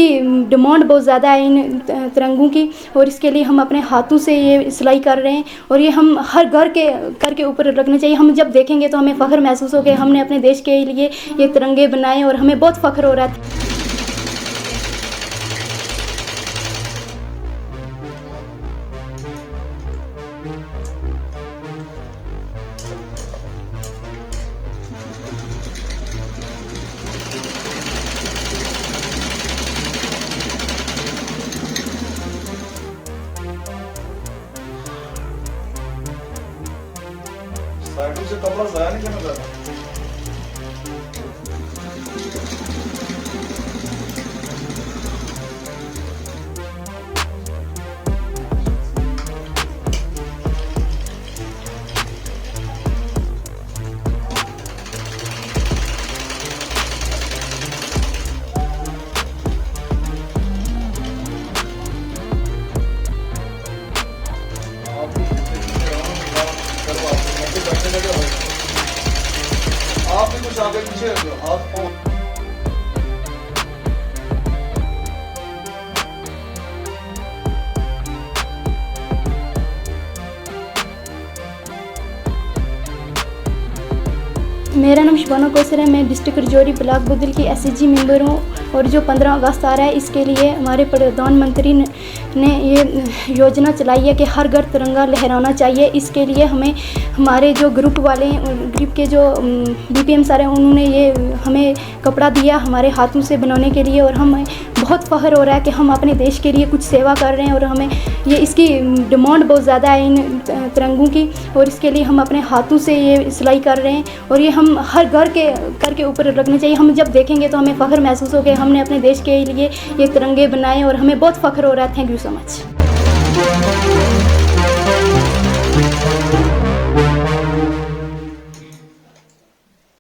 इसकी डिमांड बहुत ज़्यादा है इन तिरंगों की, और इसके लिए हम अपने हाथों से ये सिलाई कर रहे हैं और ये हम हर घर के ऊपर रखने चाहिए। हम जब देखेंगे तो हमें फ़ख्र महसूस हो कि हमने अपने देश के लिए ये तिरंगे बनाए और हमें बहुत फ़ख्र हो रहा है। साइडों से कपड़ा ज़ाया नहीं करना ज़्यादा। आप भी कुछ आगे पीछे आप मेरा नाम शुबाना कौसर है। मैं डिस्ट्रिक्ट रजौरी ब्लॉक बुदल की एसएचजी मेंबर हूँ और जो 15 अगस्त आ रहा है इसके लिए हमारे प्रधानमंत्री ने ये योजना चलाई है कि हर घर तिरंगा लहराना चाहिए। इसके लिए हमें हमारे जो ग्रुप वाले ग्रुप के जो बीपीएम सर हैं उन्होंने ये हमें कपड़ा दिया हमारे हाथों से बनाने के लिए, और हमें बहुत फ़ख्र हो रहा है कि हम अपने देश के लिए कुछ सेवा कर रहे हैं और हमें ये इसकी डिमांड बहुत ज़्यादा है इन तिरंगों की, और इसके लिए हम अपने हाथों से ये सिलाई कर रहे हैं और ये हम हर घर के ऊपर रखने चाहिए। हम जब देखेंगे तो हमें फ़ख्र महसूस हो कि हमने अपने देश के लिए ये तिरंगे बनाए और हमें बहुत फ़ख्र हो रहा है। Thank you so much.